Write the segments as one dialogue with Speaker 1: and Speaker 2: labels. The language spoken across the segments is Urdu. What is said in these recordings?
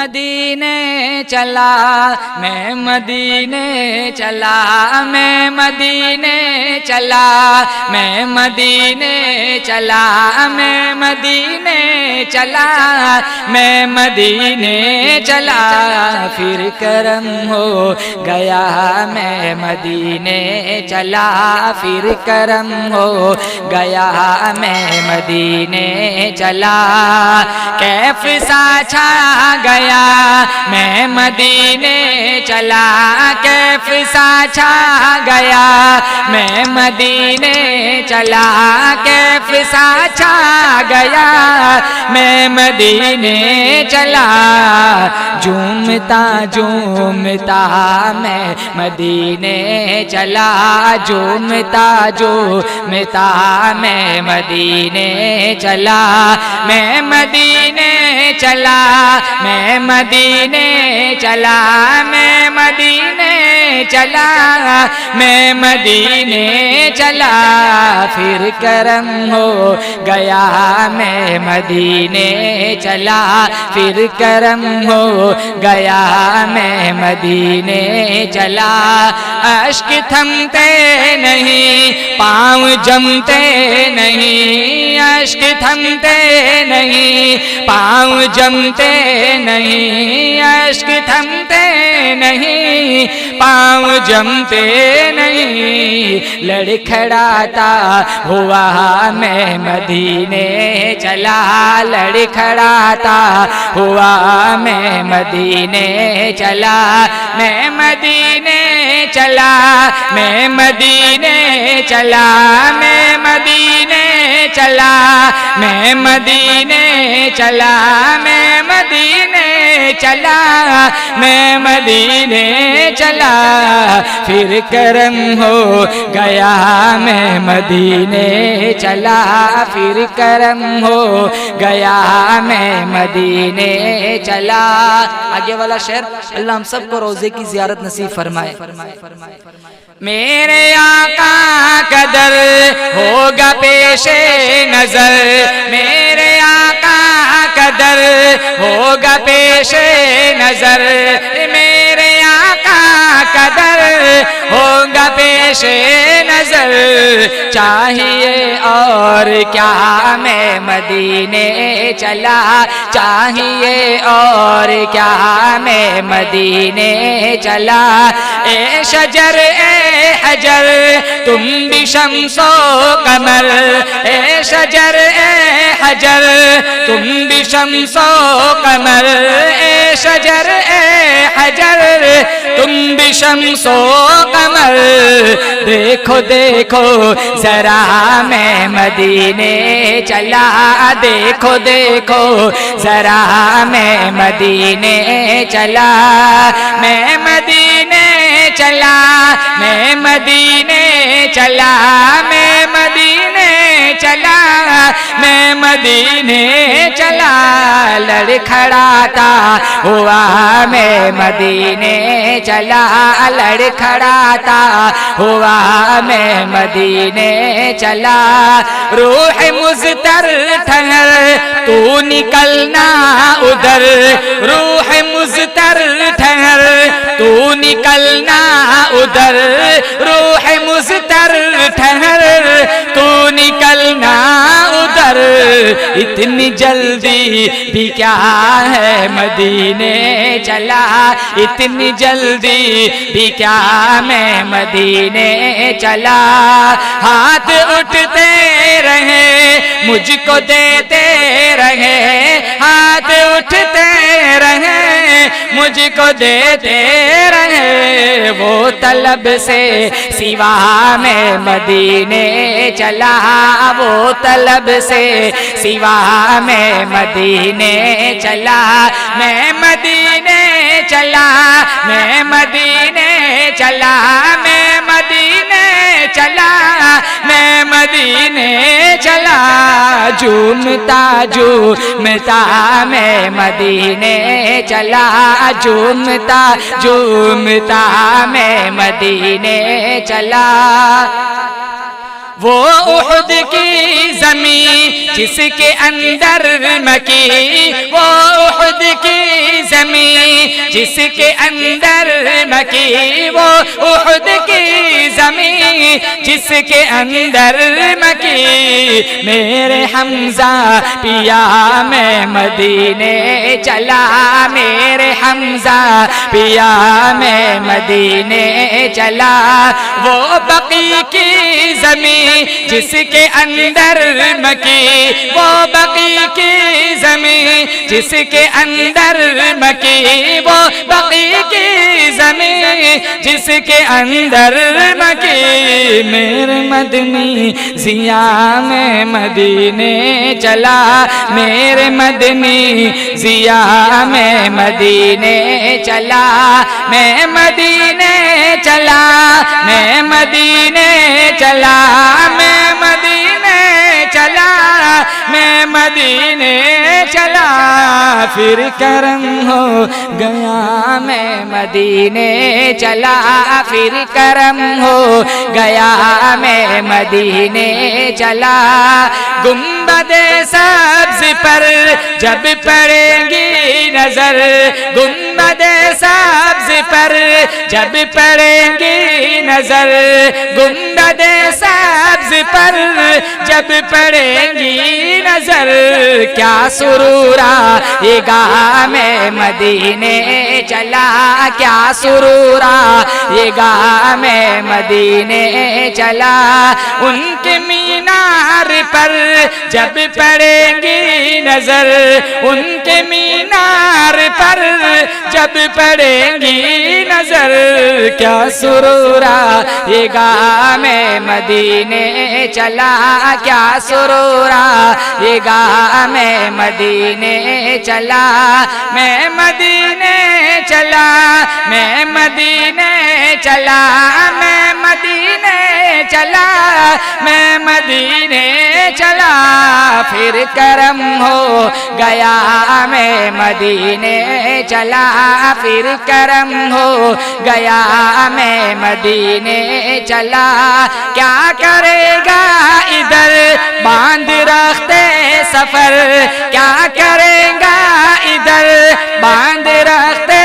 Speaker 1: مدینے چلا میں مدینے چلا میں مدینے چلا میں مدینے چلا میں مدینے چلا میں مدینے چلا پھر کرم ہو گیا میں مدینے چلا پھر کرم ہو گیا میں مدینے چلا کیف سا چھا گیا میں مدینے چلا کیف سا چھا گیا میں مدینے چلا کیف سا چھا گیا میں مدینے چلا جھومتا جھومتا میں مدینے چلا جھومتا جھومتا میں مدینے چلا میں مدینے چلا میں مدینے چلا میں مدینے چلا میں مدینے چلا پھر کرم ہو گیا میں مدینے چلا پھر کرم ہو گیا میں مدینے چلا اشک تھمتے نہیں پاؤں جمتے نہیں اشک تھمتے نہیں پاؤں جمتے نہیں اشک تھمتے نہیں پاؤں جمتے نہیں لڑکھڑاتا ہوا میں مدینے چلا لڑکھڑاتا ہوا میں مدینے چلا میں مدینے چلا میں مدینے چلا میں مدینے چلا میں مدینے چلا میں مدینے چلا میں مدینے چلا پھر کرم ہو گیا میں مدینے چلا پھر کرم ہو گیا میں مدینے چلا آگے والا شعر اللہ ہم سب کو روزے کی زیارت نصیب فرمائے میرے آقا کا در ہوگا پیش نظر میرے آقا کا در ہوگا پیش نظر میرے آقا کا در ہوگا پیش نظر چاہیے اور کیا میں مدینے چلا چاہیے اور کیا میں مدینے چلا اے شجر اے حجر تم بھی شمس و قمر اے شجر اے حجر تم بھی شمس و قمر اے شجر اے حجر تم بھی شمس و قمر دیکھو دیکھو ذرا میں مدینے چلا دیکھو دیکھو ذرا میں مدینے چلا میں مدینے چلا میں مدینے چلا میں مدینے چلا میں مدینے چلا لڑکھڑاتا ہوا میں مدینے چلا لڑکھڑاتا ہوا میں مدینے چلا روح مضطر ٹھہر تو نکلنا ادھر روح مضطر ٹھہر تو نکلنا ادھر روح مضطر ٹھہر تو نکلنا ادھر اتنی جلدی بھی کیا ہے مدینے چلا اتنی جلدی بھی کیا میں مدینے چلا ہاتھ اٹھتے رہے مجھ کو دیتے رہے ہاتھ اٹھتے رہے مجھ کو دیتے رہے وہ طلب سے سوا میں مدینے چلا وہ طلب سے سوا میں مدینے چلا میں مدینے چلا میں مدینے چلا میں مدینے چلا میں مدینے چلا جھومتا جھومتا میں مدینے چلا جھومتا جھومتا میں مدینے چلا وہ احد کی زمین جس کے اندر مکی وہ احد کی زمین جس کے اندر مکی وہ احد کی زمین جس کے اندر مکی میرے حمزہ پیا میں مدینے چلا میرے حمزہ پیا میں مدینے چلا وہ بقی کی زمین جس کے اندر مکی وہ بقی کی زمین جس کے اندر مکی وہ بقی کی زمین جس کے اندر مکی میرے مدنی ضیا میں مدینے چلا میرے مدنی ضیا میں مدینے چلا میں مدینے چلا میں مدینے چلا میں مدینے چلا میں مدینے چلا پھر کرم ہو گیا میں مدینے چلا پھر کرم ہو گیا میں مدینے چلا گنبد سبز پر جب پڑے گی نظر گنبد سبز پر جب پڑے گی نظر گنبد سبز پر جب پڑے گی نظر کیا سرور آئے گا میں مدینے چلا کیا سرور آئے گا میں مدینے چلا ان کے مینار پر جب پڑے گی نظر ان کے مینار پر جب پڑے گی نظر کیا سرور آئے گا میں مدینے چلا کیا سرور آئے گا میں مدینے چلا میں مدینے چلا میں مدینے چلا میں مدینے چلا میں مدینے چلا پھر کرم ہو گیا میں مدینے چلا پھر کرم ہو گیا میں مدینے چلا کیا کرے گا ادھر باندھ رکھتے سفر کیا کرے گا ادھر باندھ رکھتے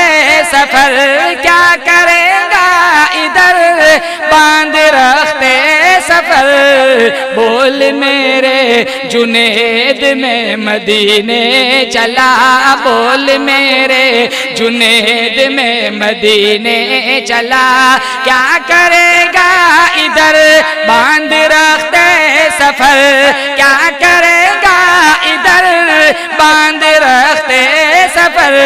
Speaker 1: سفر کیا کرے گا ادھر باندھ رکھتے سفر بول میرے جنید میں مدینے چلا بول میرے جنید میں مدینے چلا کیا کرے گا ادھر باندھ رکھتے سفر کیا کرے گا ادھر باندھ رکھتے سفر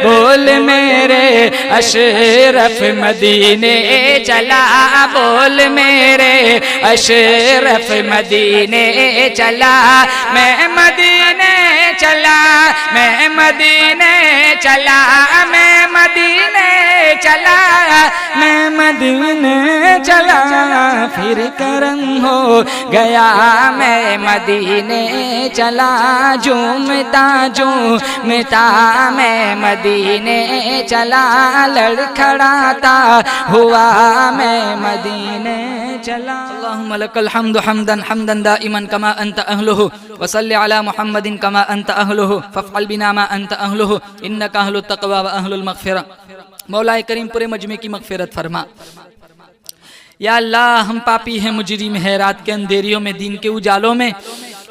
Speaker 1: بول میرے اشرف مدینے چلا بول میرے اشرف مدینے چلا میں مدینے چلا میں مدینے چلا میں مدینے چلا میں مدینے چلا پھر کرم ہو گیا میں مدینے چلا جھومتا جھومتا میں مدینے چلا لڑکھڑاتا ہوا میں مدینے چلا
Speaker 2: اللهم لك الحمد حمدا حمدا دائما كما انت اهله وصل على محمد كما انت اهله فافعل بنا ما انت اهله انك اهل التقوى واهل المغفرة مولا کریم پورے مجمع کی مغفرت فرما یا اللہ ہم پاپی ہیں مجرم ہیں رات کے اندھیریوں میں دین کے اجالوں میں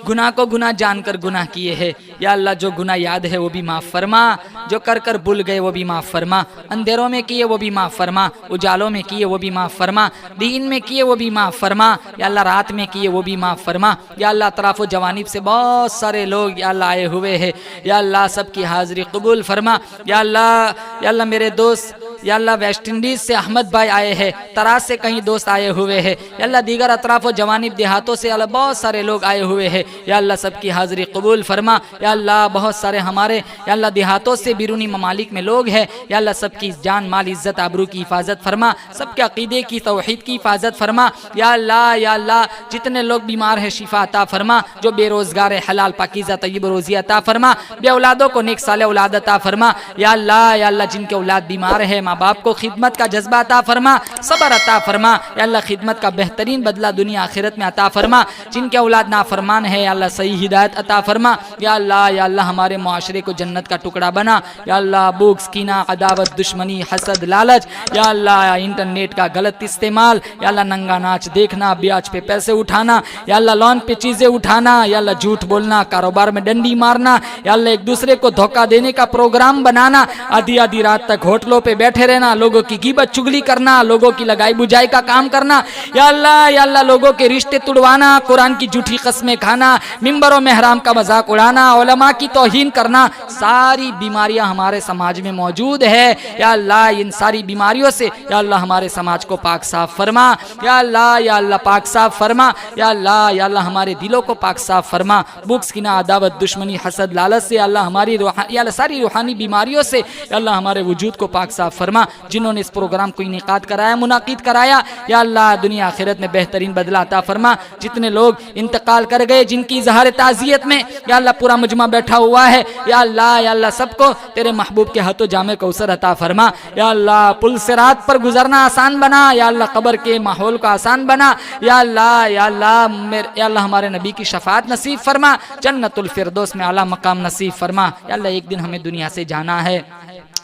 Speaker 2: گناہ کو گناہ جان کر گناہ کیے ہیں یا اللہ جو گناہ یاد ہے وہ بھی معاف فرما جو کر کر بھول گئے وہ بھی معاف فرما اندھیروں میں کیے وہ بھی معاف فرما اجالوں میں کیے وہ بھی معاف فرما دین میں کیے وہ بھی معاف فرما یا اللہ رات میں کیے وہ بھی معاف فرما یا اللہ اطراف و جوانب سے بہت سارے لوگ یا اللہ آئے ہوئے ہیں یا اللہ سب کی حاضری قبول فرما یا اللہ میرے دوست یا اللہ ویسٹ انڈیز سے احمد بھائی آئے ہیں تراس سے کہیں دوست آئے ہوئے ہیں یا اللہ دیگر اطراف و جوانب دیہاتوں سے اللہ بہت سارے لوگ آئے ہوئے ہیں یا اللہ سب کی حاضری قبول فرما یا اللہ بہت سارے ہمارے یا اللہ دیہاتوں سے بیرونی ممالک میں لوگ ہیں یا اللہ سب کی جان مال عزت آبرو کی حفاظت فرما سب کے عقیدے کی توحید کی حفاظت فرما یا اللہ جتنے لوگ بیمار ہیں شفا عطا فرما جو بے روزگار ہے حلال پاکیزہ طیب روزی عطا فرما بے اولادوں کو نیک صالح اولاد عطا فرما یا اللہ جن کے اولاد بیمار ہے ماں باپ کو خدمت کا جذبہ عطا فرما، صبر عطا فرما یا اللہ، خدمت کا بہترین بدلہ دنیا آخرت میں عطا فرما، جن کے اولاد نافرمان ہے یا اللہ صحیح ہدایت عطا فرما یا اللہ ہمارے معاشرے کو جنت کا ٹکڑا بنا یا اللہ، بھوک کینہ عداوت دشمنی حسد لالچ یا اللہ، انٹرنیٹ کا غلط استعمال یا اللہ، ننگا ناچ دیکھنا، بیاج پہ پیسے اٹھانا یا اللہ، لون پہ چیزیں اٹھانا یا اللہ، جھوٹ بولنا، کاروبار میں ڈنڈی مارنا یا اللہ، ایک دوسرے کو دھوکہ دینے کا پروگرام بنانا، آدھی رات تک ہوٹلوں پہ بیٹھے رہنا، لوگوں کی غیبت چگلی کرنا، لوگوں کی لگائی بجائی کا کام کرنا یا اللہ، لوگوں کے رشتے توڑوانا، قرآن کی جھوٹی قسمیں کھانا، ممبروں میں حرام کا مذاق اڑانا، علماء کی توہین کرنا، ساری بیماریاں ہمارے سماج میں موجود ہے یا اللہ، ان ساری بیماریوں سے یا اللہ ہمارے سماج کو پاک صاف فرما یا اللہ پاک صاف فرما یا اللہ ہمارے دلوں کو پاک صاف فرما، بغض کینہ عداوت دشمنی حسد لالچ سے اللہ ہماری یا اللہ ساری روحانی بیماریوں سے یا اللہ ہمارے وجود کو پاک صاف فرما، جنہوں نے اس پروگرام کو منعقد کرایا یا اللہ، دنیا آخرت میں بہترین بدلہ عطا فرما، جتنے لوگ انتقال کر گئے جن کی اظہار تعزیت میں یا اللہ پورا مجمع بیٹھا ہوا ہے یا اللہ سب کو تیرے محبوب کے ہاتھوں جامع کوثر عطا فرما یا اللہ، پل صراط پر گزرنا آسان بنا یا اللہ، قبر کے ماحول کو آسان بنا یا اللہ ہمارے نبی کی شفاعت نصیب فرما، جنت الفردوس میں اعلیٰ مقام نصیب فرما یا اللہ، ایک دن ہمیں دنیا سے جانا ہے،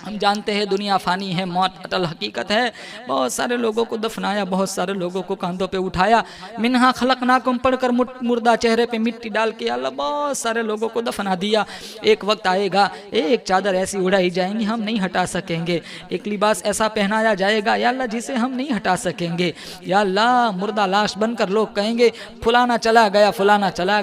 Speaker 2: ہم جانتے ہیں دنیا فانی ہے، موت اٹل حقیقت ہے، بہت سارے لوگوں کو دفنایا، بہت سارے لوگوں کو کاندھوں پہ اٹھایا، منہا خلقناکم پڑھ کر مردہ چہرے پہ مٹی ڈال کے اللہ بہت سارے لوگوں کو دفنا دیا، ایک وقت آئے گا، ایک چادر ایسی اڑائی جائیں گی ہم نہیں ہٹا سکیں گے، ایک لباس ایسا پہنایا جائے گا یا اللہ جسے ہم نہیں ہٹا سکیں گے یا اللہ، مردہ لاش بن کر لوگ کہیں گے فلانا چلا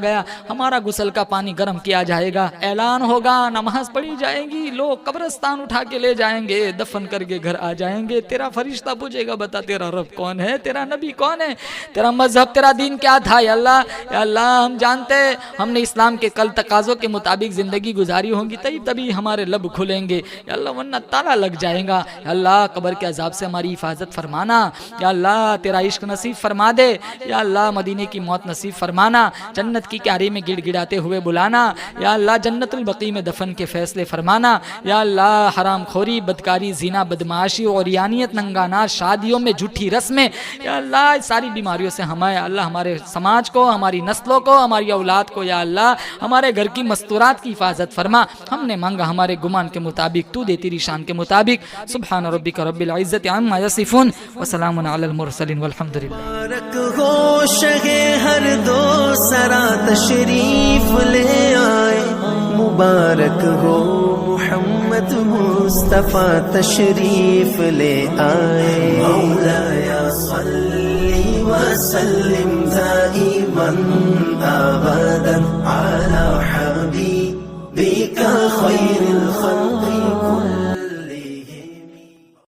Speaker 2: گیا، ہمارا غسل کا پانی گرم کیا جائے گا، اعلان ہوگا، نماز پڑھی جائے گی، لوگ قبرستان اٹھا کے لے جائیں گے، دفن کر کے گھر آ جائیں گے، تیرا فرشتہ پوچھے گا بتا تیرا رب کون ہے، تیرا نبی کون ہے، تیرا مذہب تیرا دین کیا تھا یا اللہ ہم جانتے ہم نے اسلام کے کل تقاضوں کے مطابق زندگی گزاری ہوگی تبھی ہمارے لب کھلیں گے یا اللہ، ورنہ تالا لگ جائے گا یا اللہ، قبر کے عذاب سے ہماری حفاظت فرمانا یا اللہ، تیرا عشق نصیب فرما دے یا اللہ، مدینے کی موت نصیب فرمانا، جنت کی کیاری میں گڑ گڑاتے ہوئے بلانا یا اللہ، جنت البقیع میں دفن کے فیصلے فرمانا یا اللہ، حرام خوری، بدکاری، زنا، بدمعاشی، عریانیت، ننگا ناچ، شادیوں میں جھوٹی رسمیں یا اللہ، ساری بیماریوں سے ہمیں اللہ، ہمارے سماج کو، ہماری نسلوں کو، ہماری اولاد کو یا اللہ، ہمارے گھر کی مستورات کی حفاظت فرما، ہم نے مانگا ہمارے گمان کے مطابق، تو دے تیری شان کے مطابق، سبحان ربک رب العزت عما یصفون وسلام علی المرسلین والحمد للہ۔
Speaker 3: مبارک ہو شہ ہر دو سرا تشریف لے آئے، مبارک ہو محمد مصطفیٰ تشریف لے آئے، مولایا صلی وسلم دائما ابدا علی حبیبک خیر الخلق کل